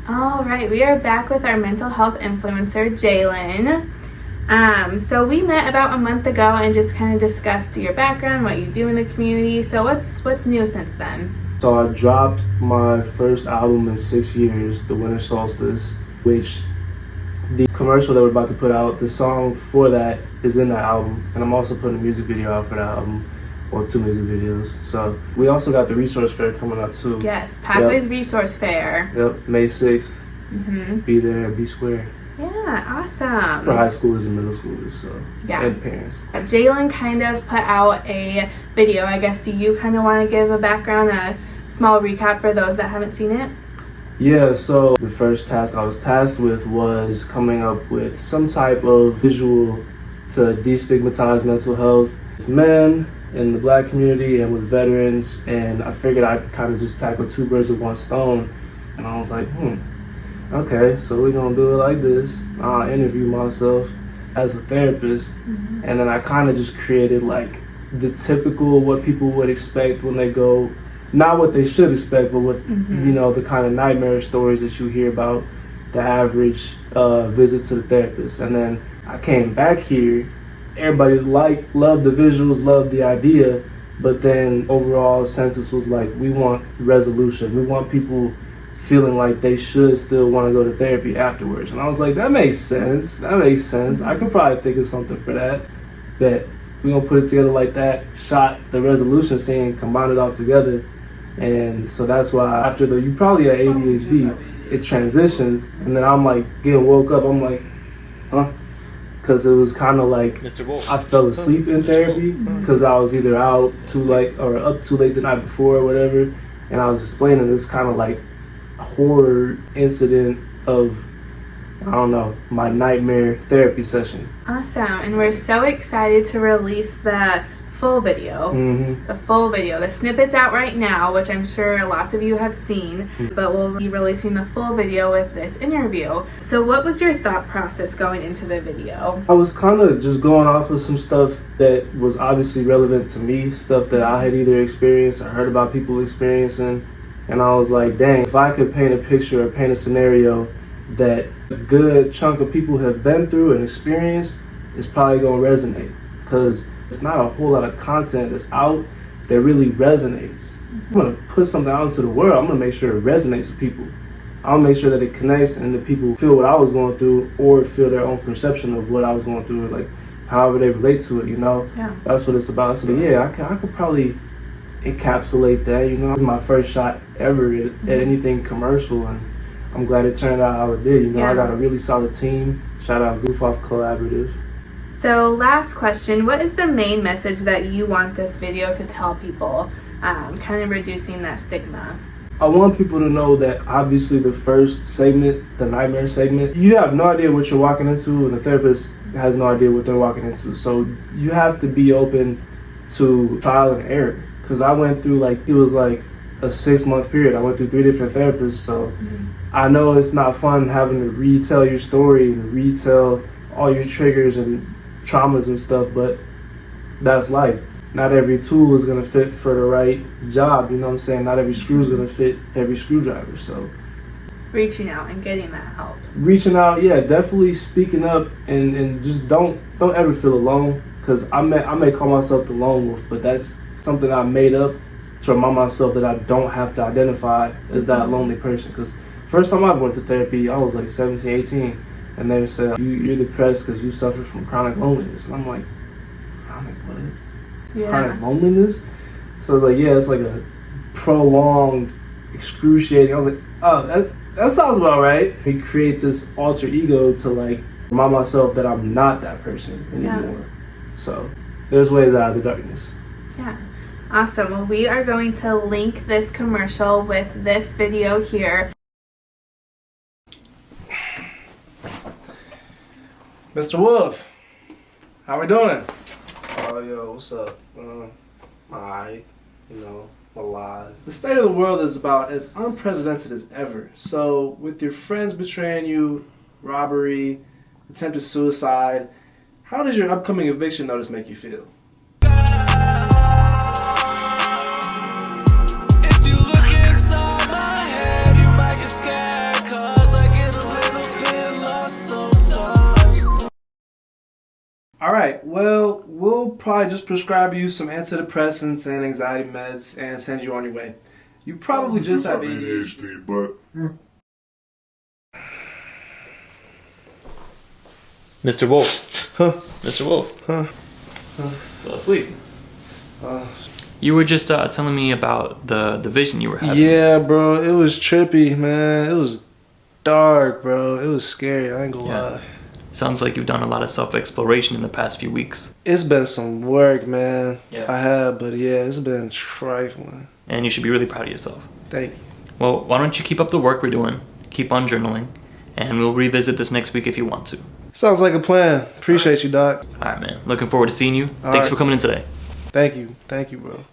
All right, we are back with our mental health influencer, Jalen. So we met about a month ago and just kind of discussed your background, what you do in the community. So what's new since then? So I dropped my first album in 6 years, The Winter Solstice, which the commercial that we're about to put out, the song for that is in that album. And I'm also putting a music video out for that album, or 2 music videos. So we also got the resource fair coming up too. Yes, Pathways Resource Fair. Yep, May 6th. Be there, be square. Yeah, awesome. For high schoolers and middle schoolers, so yeah. And parents. Jalen kind of put out a video. I guess, do you kind of want to give a background, a small recap for those that haven't seen it? Yeah, so the first task I was tasked with was coming up with some type of visual to destigmatize mental health with men in the Black community and with veterans, and I figured I'd kind of just tackle 2 birds with 1 stone. And I was like, okay, so we're gonna do it like this. I'll interview myself as a therapist, and then I kind of just created like the typical what people would expect when they go, not what they should expect, but what you know, the kind of nightmare stories that you hear about the average visit to the therapist. And then I came back here, everybody loved the visuals, loved the idea, but then overall census was like, we want resolution. We want people feeling like they should still want to go to therapy afterwards. And I was like, that makes sense. I could probably think of something for that. But we're going to put it together like that, shot the resolution scene, combine it all together. And so that's why after you probably have ADHD, it transitions. And then I'm like getting woke up. I'm like, huh? Because it was kind of like I fell asleep in therapy because I was either out too late or up too late the night before or whatever. And I was explaining this kind of like horror incident of, I don't know, my nightmare therapy session. Awesome. And we're so excited to release the full video. The snippet's out right now, which I'm sure lots of you have seen, but we'll be releasing the full video with this interview. So what was your thought process going into the video? I was kind of just going off of some stuff that was obviously relevant to me, stuff that I had either experienced or heard about people experiencing. And I was like, dang, if I could paint a picture or paint a scenario that a good chunk of people have been through and experienced, it's probably going to resonate. Because it's not a whole lot of content that's out that really resonates. I'm going to put something out into the world. I'm going to make sure it resonates with people. I'll make sure that it connects and that people feel what I was going through or feel their own perception of what I was going through, like however they relate to it, you know? Yeah. That's what it's about. So yeah, I could probably encapsulate that, you know. It was my first shot ever at anything commercial, and I'm glad it turned out how it did, you know. I got a really solid team. Shout out Goof Off Collaborative. So last question, what is the main message that you want this video to tell people, kind of reducing that stigma? I want people to know that obviously the first segment, the nightmare segment, you have no idea what you're walking into, and the therapist has no idea what they're walking into. So you have to be open to trial and error. Because I went through it was like a 6-month period. I went through 3 different therapists. So I know it's not fun having to retell your story and retell all your triggers and traumas and stuff, but that's life. Not every tool is going to fit for the right job. You know what I'm saying? Not every screw is going to fit every screwdriver. So reaching out and getting that help. Reaching out, yeah, definitely speaking up and just don't ever feel alone. Because I may call myself the lone wolf, but that's something I made up to remind myself that I don't have to identify as that lonely person. Because first time I went to therapy, I was like 17, 18, and they said, you're depressed because you suffer from chronic loneliness. And I'm like, chronic what? Yeah. Chronic loneliness? So I was like, yeah, it's like a prolonged, excruciating. I was like, oh, that sounds about right. I create this alter ego to like remind myself that I'm not that person anymore. Yeah. So there's ways out of the darkness. Yeah. Awesome. Well, we are going to link this commercial with this video here. Mr. Wolf, how we doing? Oh, yo, what's up? Alright, you know, alive. The state of the world is about as unprecedented as ever. So, with your friends betraying you, robbery, attempted suicide, how does your upcoming eviction notice make you feel? If you look inside my head, you might get scared, 'cause right. Well, we'll probably just prescribe you some antidepressants and anxiety meds and send you on your way. You probably just have ADHD, but... Mr. Wolf. Huh? Mr. Wolf. Huh? Fell asleep. You were just telling me about the vision you were having. Yeah, bro. It was trippy, man. It was dark, bro. It was scary. I ain't gonna lie. Sounds like you've done a lot of self-exploration in the past few weeks. It's been some work, man. Yeah. I have, but yeah, it's been trifling. And you should be really proud of yourself. Thank you. Well, why don't you keep up the work we're doing, keep on journaling, and we'll revisit this next week if you want to. Sounds like a plan. Appreciate you, Doc. Alright, man. Looking forward to seeing you. Thanks right. for coming in today. Thank you. Thank you, bro.